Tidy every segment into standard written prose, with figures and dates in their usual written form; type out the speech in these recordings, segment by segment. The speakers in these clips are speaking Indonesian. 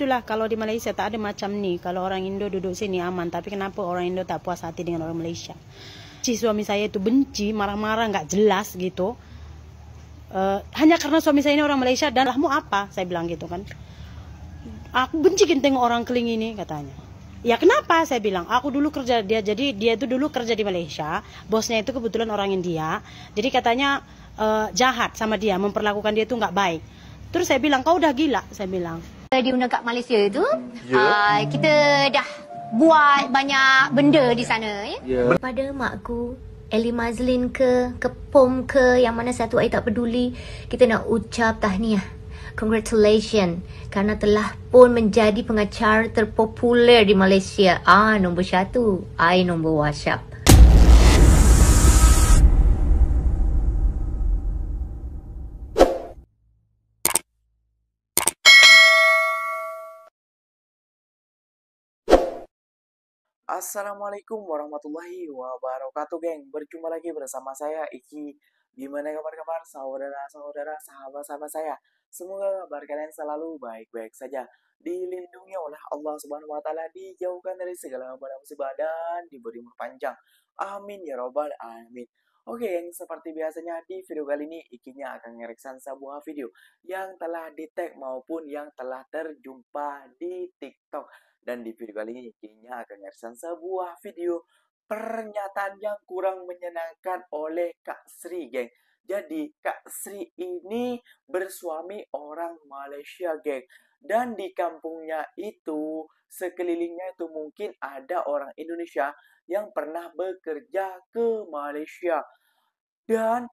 gitulah, kalau di Malaysia tak ada macam nih. Kalau orang Indo duduk sini aman, tapi kenapa orang Indo tak puas hati dengan orang Malaysia? Si suami saya itu benci, marah-marah, nggak jelas gitu. Hanya karena suami saya ini orang Malaysia, dan lahmu apa? Saya bilang gitu kan. Aku benci tengok orang keling ini, katanya. Ya kenapa? Saya bilang, aku dulu kerja jadi dia itu dulu kerja di Malaysia, bosnya itu kebetulan orang India, jadi katanya jahat sama dia, memperlakukan dia itu nggak baik. Terus saya bilang, kau udah gila, saya bilang. Diundang kat Malaysia itu, kita dah buat banyak benda di sana. Pada makku, Eli Mazlin ke Pom ke, yang mana satu air tak peduli, kita nak ucap tahniah. Congratulations kerana telah pun menjadi pengacara terpopuler di Malaysia. Nombor 1, nombor WhatsApp. Assalamualaikum warahmatullahi wabarakatuh, geng. Berjumpa lagi bersama saya Iki. Gimana kabar-kabar saudara-saudara, sahabat-sahabat saya? Semoga kabar kalian selalu baik-baik saja, dilindungi oleh Allah Subhanahu wa taala, dijauhkan dari segala musibah dan diberi umur panjang. Amin ya robbal alamin. Oke, yang seperti biasanya di video kali ini Ikinya akan ngereksan sebuah video yang telah di-tag maupun yang telah terjumpa di TikTok. Dan di video kali ini Ikinya akan ngereksan sebuah video pernyataan yang kurang menyenangkan oleh Kak Sri, geng. Jadi Kak Sri ini bersuami orang Malaysia, geng. Dan di kampungnya itu, sekelilingnya itu mungkin ada orang Indonesia yang pernah bekerja ke Malaysia. Dan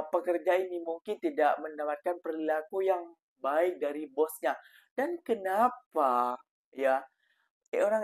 pekerja ini mungkin tidak mendapatkan perilaku yang baik dari bosnya. Dan kenapa ya orang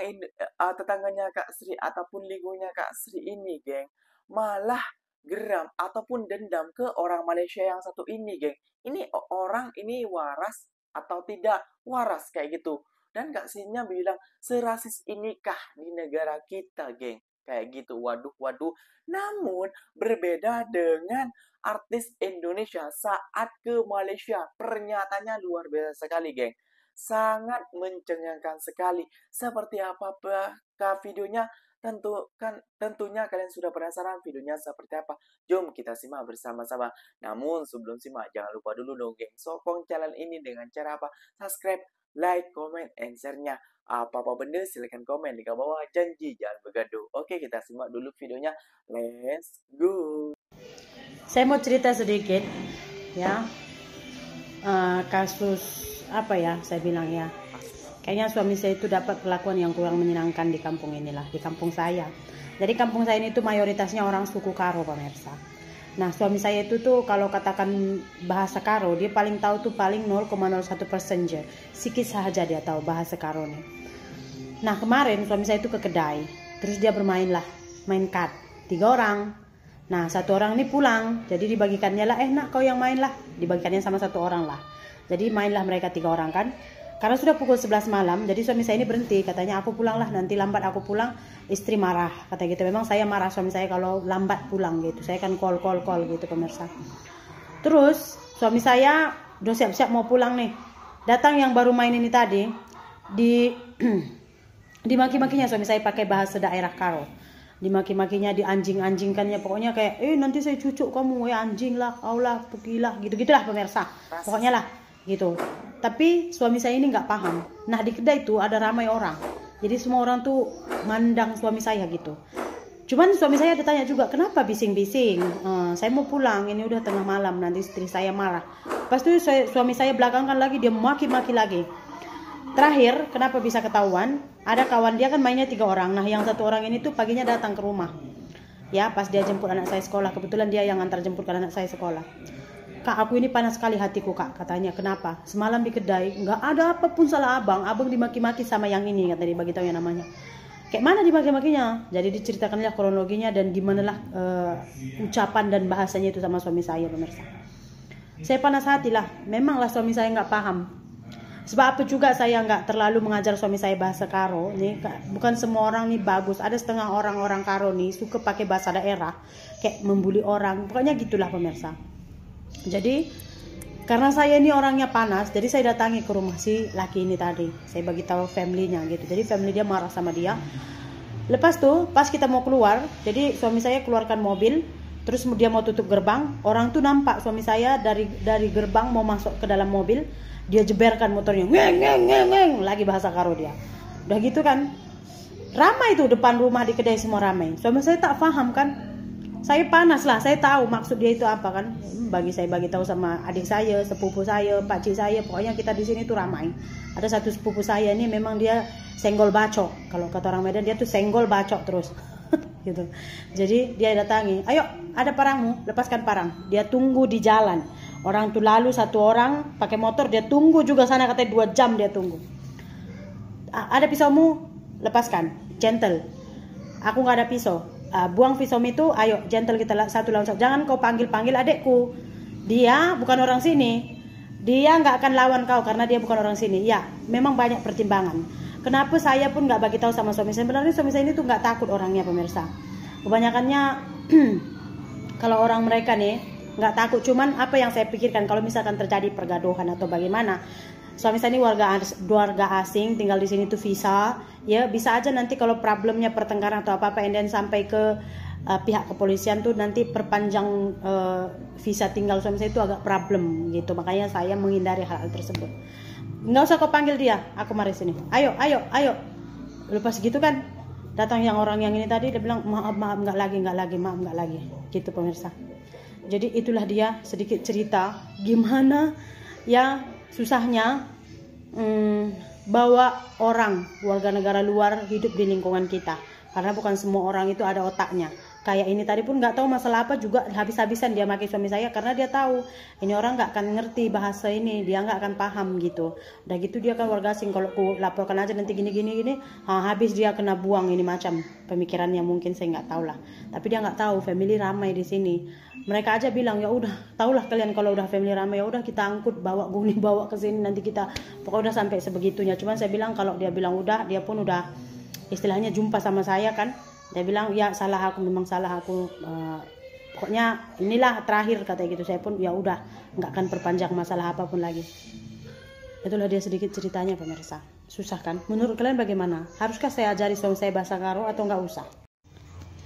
tetangganya Kak Sri ataupun lingkungannya Kak Sri ini, geng, malah geram ataupun dendam ke orang Malaysia yang satu ini, geng. Ini orang ini waras atau tidak waras kayak gitu. Dan Kak Sri-nya bilang, serasis inikah di negara kita, geng? Kayak gitu, waduh. Namun berbeda dengan artis Indonesia saat ke Malaysia. Pernyataannya luar biasa sekali, geng. Sangat mencengangkan sekali. Seperti apakah videonya? Tentunya kalian sudah penasaran videonya seperti apa. Jom kita simak bersama-sama. Namun sebelum simak, jangan lupa dulu dong, geng, sokong channel ini dengan cara apa? Subscribe, like, comment, and share-nya. Apa-apa benda silahkan komen di bawah. Janji jangan bergaduh. Oke, kita simak dulu videonya. Let's go. Saya mau cerita sedikit ya, kasus apa ya, saya bilang ya, kayaknya suami saya itu dapat perlakuan yang kurang menyenangkan di kampung inilah, di kampung saya. Jadi kampung saya ini tuh mayoritasnya orang suku Karo, pemirsa. Nah, suami saya itu tuh kalau katakan bahasa Karo, dia paling tahu tuh paling 0,01% aja. Sikit saja dia tahu bahasa Karo nih. Nah, kemarin suami saya itu ke kedai, terus dia main kad 3 orang. Nah, 1 orang ini pulang, jadi dibagikannya lah, nak kau yang main lah, dibagikannya sama 1 orang lah. Jadi mainlah mereka 3 orang kan. Karena sudah pukul 11 malam, jadi suami saya ini berhenti. Katanya, aku pulang lah, nanti lambat aku pulang, istri marah. Kata gitu, memang saya marah suami saya kalau lambat pulang gitu. Saya kan call gitu, pemirsa. Terus, suami saya udah siap-siap mau pulang nih. Datang yang baru main ini tadi, dimaki-makinya suami saya pakai bahasa daerah Karo. Dimaki-makinya, dianjing-anjingkannya, pokoknya kayak, nanti saya cucuk kamu, anjing lah, kau lah, pergilah, gitu-gitulah pemirsa. Pokoknya lah, gitu. Tapi suami saya ini nggak paham. Nah, di kedai itu ada ramai orang, jadi semua orang tuh mandang suami saya gitu. Cuman suami saya ditanya juga, kenapa bising-bising? Saya mau pulang, ini udah tengah malam, nanti istri saya marah. Pas itu suami saya belakangan lagi, dia maki-maki lagi. Terakhir, kenapa bisa ketahuan? Ada kawan dia kan mainnya 3 orang. Nah, yang 1 orang ini tuh paginya datang ke rumah. Ya, pas dia jemput anak saya sekolah. Kebetulan dia yang antar jemputkan anak saya sekolah. Kak, aku ini panas sekali hatiku, Kak. Katanya, kenapa? Semalam di kedai, nggak ada apapun salah abang. Abang dimaki-maki sama yang ini, kata dia, bagi tahu yang namanya. Kayak mana dimaki-makinya? Jadi diceritakanlah kronologinya dan gimanalah ucapan dan bahasanya itu sama suami saya, pemirsa. Saya panas hati lah. Memanglah suami saya nggak paham. Sebab apa juga saya nggak terlalu mengajar suami saya bahasa Karo. Nih, bukan semua orang nih bagus. Ada setengah orang Karo nih suka pakai bahasa daerah, kayak membuli orang. Pokoknya gitulah, pemirsa. Jadi Karena saya ini orangnya panas, jadi saya datangi ke rumah si laki ini tadi. Saya bagi tahu family-nya gitu. Jadi family dia marah sama dia. Lepas tuh pas kita mau keluar, jadi suami saya keluarkan mobil, terus dia mau tutup gerbang. Orang tuh nampak suami saya dari gerbang mau masuk ke dalam mobil, dia jeberkan motornya, ngeng ngeng ngeng ngeng, lagi bahasa Karo dia. Udah gitu kan, ramai tuh depan rumah di kedai semua ramai. Suami saya tak paham kan. Saya panas lah, saya tahu maksud dia itu apa kan. Saya bagi tahu sama adik saya, sepupu saya, pakcik saya, pokoknya kita di sini tuh ramai. Ada satu sepupu saya ini memang dia senggol bacok. Kalau kata orang Medan dia tuh senggol bacok terus. Gitu. Jadi dia datangi, ayo ada parangmu, lepaskan parang. Dia tunggu di jalan. Orang tuh lalu satu orang pakai motor, dia tunggu juga sana, katanya 2 jam dia tunggu. Ada pisaumu, lepaskan, gentle. Aku nggak ada pisau. Buang pisau itu, ayo gentle kita satu lawan satu. Jangan kau panggil adekku. Dia bukan orang sini. Dia nggak akan lawan kau karena dia bukan orang sini. Ya, memang banyak pertimbangan. Kenapa saya pun nggak bagi tahu sama suami saya. Sebenarnya suami saya ini tuh nggak takut orangnya, pemirsa. Kebanyakannya kalau orang mereka nih nggak takut. Cuman apa yang saya pikirkan kalau misalkan terjadi pergaduhan atau bagaimana. Suami saya ini warga asing, tinggal di sini tuh visa, ya bisa aja nanti kalau problemnya pertengkaran atau apa-apa, and then sampai ke pihak kepolisian tuh nanti perpanjang visa tinggal suami saya itu agak problem gitu. Makanya saya menghindari hal-hal tersebut. Nggak usah kau panggil dia, aku mari sini. Ayo. Lepas gitu kan, datang orang yang ini tadi, dia bilang maaf nggak lagi, gitu pemirsa. Jadi itulah dia sedikit cerita gimana ya susahnya bawa orang warga negara luar hidup di lingkungan kita, karena bukan semua orang itu ada otaknya. Kayak ini tadi pun nggak tahu masalah apa juga habis-habisan dia maki suami saya karena dia tahu ini orang nggak akan ngerti bahasa ini, dia nggak akan paham gitu. Udah gitu dia kan warga asing, kalau aku laporkan aja nanti gini, habis dia kena buang ini macam pemikirannya, mungkin saya nggak tahu lah. Tapi dia nggak tahu family ramai di sini. Mereka aja bilang ya udah, tahulah kalian kalau udah family ramai ya udah kita angkut bawa guni bawa ke sini nanti kita pokoknya udah sampai sebegitunya. Cuman saya bilang kalau dia bilang udah, dia pun udah istilahnya jumpa sama saya kan. Dia bilang ya memang salah aku, pokoknya inilah terakhir kata gitu. Saya pun ya udah nggak akan perpanjang masalah apapun lagi. Itulah dia sedikit ceritanya pemirsa. Susah kan? Menurut kalian bagaimana? Haruskah saya ajari suami saya bahasa Karo atau nggak usah?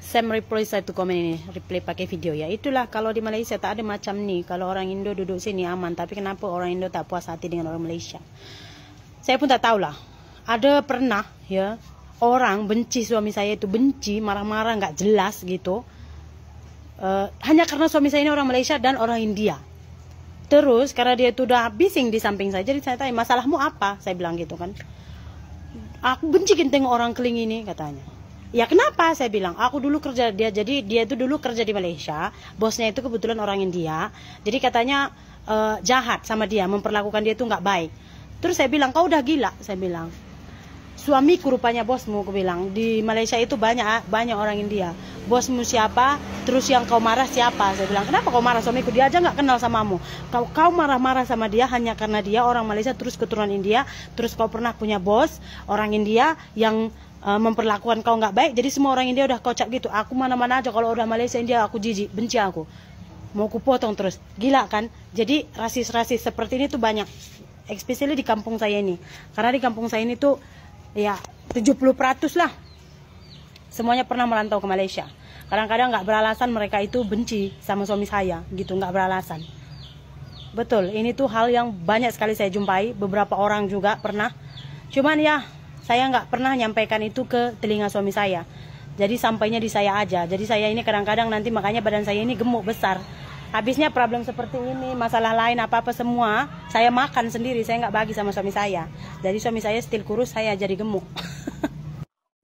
Saya reply satu komen ini, reply pakai video ya. Itulah kalau di Malaysia tak ada macam nih. Kalau orang Indo duduk sini aman, tapi kenapa orang Indo tak puas hati dengan orang Malaysia? Saya pun tak tahu lah. Ada pernah ya orang benci suami saya itu, benci, marah-marah nggak jelas gitu, hanya karena suami saya ini orang Malaysia dan orang India. Terus karena dia itu udah bising di samping saya, jadi saya tanya masalahmu apa, saya bilang gitu kan. Aku benci tengok orang keling ini katanya. Ya kenapa, saya bilang aku dulu kerja jadi dia itu dulu kerja di Malaysia, bosnya itu kebetulan orang India, jadi katanya jahat sama dia, memperlakukan dia itu nggak baik. Terus saya bilang kau udah gila, saya bilang. Suamiku rupanya bosmu, aku bilang. Di Malaysia itu banyak orang India. Bosmu siapa? Terus yang kau marah siapa? Saya bilang, kenapa kau marah suamiku? Dia aja nggak kenal samamu. Kau marah-marah sama dia hanya karena dia orang Malaysia terus keturunan India. Terus kau pernah punya bos orang India yang memperlakukan kau nggak baik. Jadi semua orang India udah kocak gitu. Aku mana-mana aja kalau udah Malaysia India aku jijik, benci aku. Mau ku potong terus. Gila kan? Jadi rasis-rasis seperti ini tuh banyak. Especially di kampung saya ini. Karena di kampung saya ini tuh ya 70% lah semuanya pernah merantau ke Malaysia. Kadang-kadang nggak beralasan mereka itu benci sama suami saya gitu, nggak beralasan. Betul, ini tuh hal yang banyak sekali saya jumpai, beberapa orang juga pernah. Cuman ya saya nggak pernah nyampaikan itu ke telinga suami saya, jadi sampainya di saya aja. Jadi saya ini kadang-kadang nanti makanya badan saya ini gemuk besar. Habisnya problem seperti ini, masalah lain apa-apa semua, saya makan sendiri, saya nggak bagi sama suami saya. Jadi suami saya still kurus, saya jadi gemuk.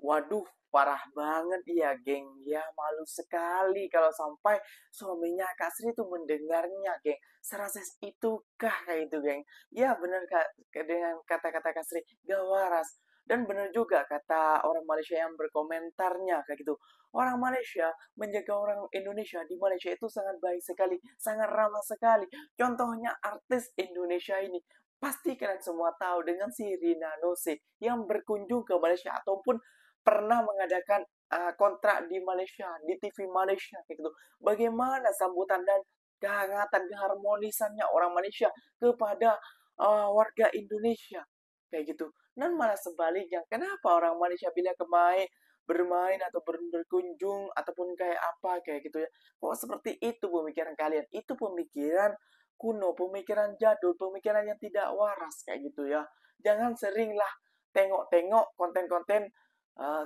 Waduh, parah banget ya, geng. Ya, malu sekali kalau sampai suaminya Kak Sri itu mendengarnya, geng. Serasis itukah kayak itu, geng? Ya, bener Kak, dengan kata-kata Kak Sri, gak waras. Dan benar juga kata orang Malaysia yang berkomentarnya kayak gitu. Orang Malaysia menjaga orang Indonesia di Malaysia itu sangat baik sekali, sangat ramah sekali. Contohnya artis Indonesia ini. Pasti kalian semua tahu dengan si Rina Nose yang berkunjung ke Malaysia ataupun pernah mengadakan kontrak di Malaysia, di TV Malaysia kayak gitu. Bagaimana sambutan dan kehangatan, keharmonisannya orang Malaysia kepada warga Indonesia kayak gitu. Dan malah sebaliknya, kenapa orang Malaysia bila bermain atau berkunjung ataupun kayak apa kayak gitu ya, kok seperti itu pemikiran kalian? Itu pemikiran kuno, pemikiran jadul, pemikiran yang tidak waras kayak gitu ya. Jangan seringlah tengok-tengok konten-konten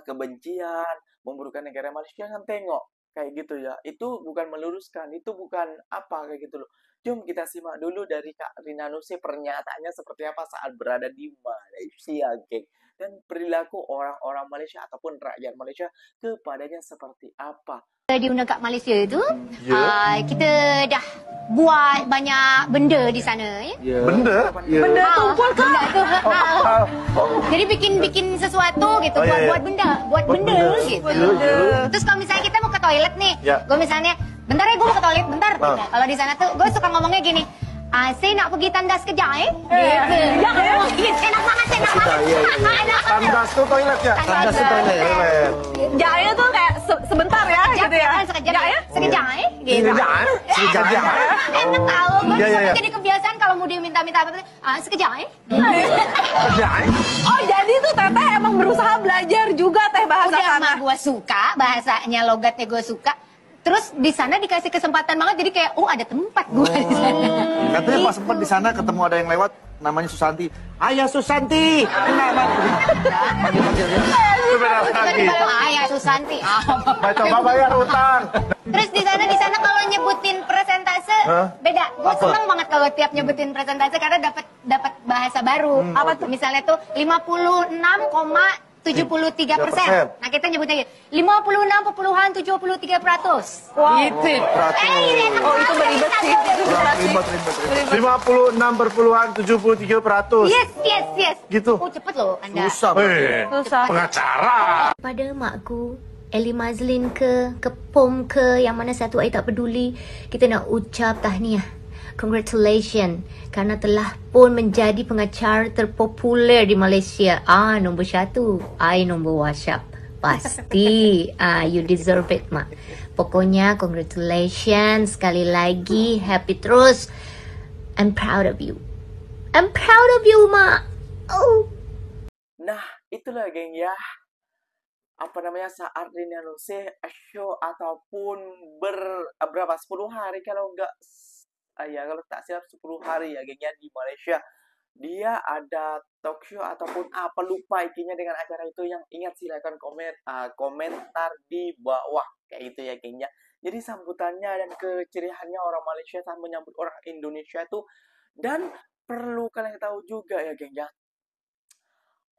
kebencian, memburukan negara Malaysia. Jangan tengok kayak gitu ya. Itu bukan meluruskan, itu bukan apa kayak gitu loh. Jom kita simak dulu dari Kak Rina Nose pernyataannya seperti apa saat berada di Malaysia, geng. Dan perilaku orang-orang Malaysia ataupun rakyat Malaysia kepadanya seperti apa. Diundang kat Malaysia tu, kita dah buat banyak benda di sana. Benda? Benda tumpul ke? Benda tu. Jadi bikin sesuatu gitu, buat benda gitu. Terus kalau misalnya kita mau ke toilet nih, gue misalnya, bentar ya gue mau ke toilet, bentar. Kalau di sana tuh, gue suka ngomongnya gini, saya nak pergi tandas sekejap gitu. Enak banget. Tandas tuh toilet ya? Tandas tuh toilet. Jaknya tuh kayak sebentar ya gitu ya. Sekejap gitu. Sekejap. Enak tau, gue jadi kebiasaan kalau mau dia minta-minta apa, sekejap Oh jadi tuh Teteh emang berusaha belajar juga Teh bahasa udah sana. mah gue suka, bahasanya logatnya gue suka. Terus di sana dikasih kesempatan banget, jadi kayak ada tempat gue di sana. Katanya pas sempat di sana ketemu ada yang lewat namanya Susanti. Ayah Susanti. Kenapa? Panggil dia. Ayah Susanti. Coba bayar utang. Terus di sana kalau nyebutin persentase beda. Gue seneng banget kalau tiap nyebutin persentase karena dapat bahasa baru. Apa tuh? Misalnya tuh 56,73%. Nah kita nyebutnya gitu. 56,73%. Wow. Gitu. Itu beribet sih. Ribet. 56,73%. Yes. Gitu. Oh cepet loh Anda. Susah. Susah. Pengacara. Pada makku, Eli Mazlin ke Pom ke, yang mana satu I tak peduli, kita nak ucap tahniah. Congratulations karena telah pun menjadi pengacara terpopuler di Malaysia. Nombor 1, I nombor WhatsApp. Pasti. You deserve it, Mak. Pokoknya congratulations sekali lagi. Happy terus. I'm proud of you. I'm proud of you, Mak. Oh. Nah, itulah geng ya. Apa namanya, saat Rina Nose show ataupun berapa 10 hari kalau enggak kalau tak silap 10 hari ya gengnya di Malaysia. Dia ada talk show ataupun apa lupa intinya dengan acara itu. Yang ingat silakan komentar di bawah kayak gitu ya gengnya. Jadi sambutannya dan kecerihannya orang Malaysia saat menyambut orang Indonesia itu. Dan perlu kalian tahu juga ya gengnya,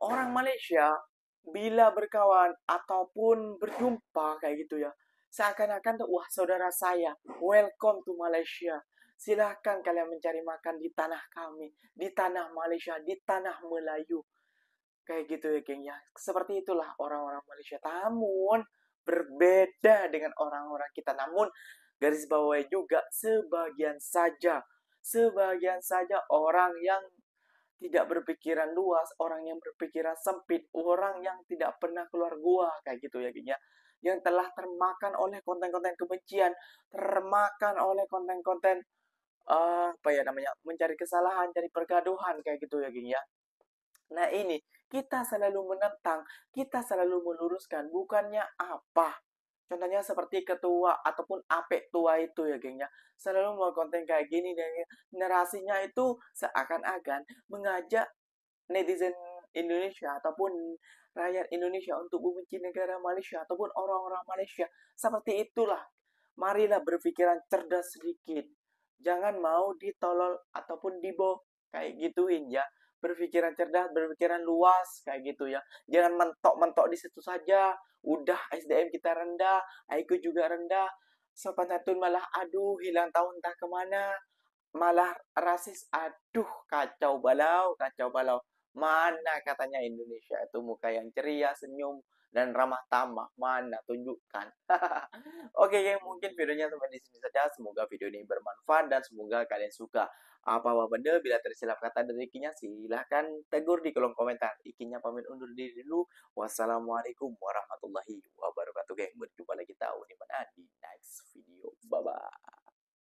orang Malaysia bila berkawan ataupun berjumpa kayak gitu ya, seakan-akan tuh wah saudara saya, welcome to Malaysia. Silahkan kalian mencari makan di tanah kami, di tanah Malaysia, di tanah Melayu. Kayak gitu ya geng ya. Seperti itulah orang-orang Malaysia. Namun berbeda dengan orang-orang kita. Namun garis bawahnya juga sebagian saja orang yang tidak berpikiran luas, orang yang berpikiran sempit, orang yang tidak pernah keluar gua kayak gitu ya geng ya. Yang telah termakan oleh konten-konten kebencian, termakan oleh konten-konten mencari kesalahan, cari pergaduhan kayak gitu ya geng ya. Nah ini kita selalu menentang, kita selalu meluruskan, bukannya apa. Contohnya seperti ketua ataupun apek tua itu ya geng ya, selalu mau konten kayak gini dan narasinya itu seakan-akan mengajak netizen Indonesia ataupun rakyat Indonesia untuk membenci negara Malaysia ataupun orang-orang Malaysia. Seperti itulah, marilah berpikiran cerdas sedikit. Jangan mau ditolol ataupun dibo kayak gituin ya. Berpikiran cerdas, berpikiran luas kayak gitu ya. Jangan mentok-mentok di situ saja. Udah SDM kita rendah, IQ juga rendah. Sopan santun malah aduh hilang tahu entah kemana. Malah rasis, aduh kacau balau. Mana katanya Indonesia itu muka yang ceria, senyum, dan ramah tamah. Mana tunjukkan. Oke, mungkin videonya sampai di sini saja. Semoga video ini bermanfaat dan semoga kalian suka. Apa benda bila tersilap kata dari Ikinya, silahkan tegur di kolom komentar. Ikinya pamit undur diri dulu. Wassalamualaikum warahmatullahi wabarakatuh, geng. Berjumpa lagi tahu di mana di next video. Bye bye.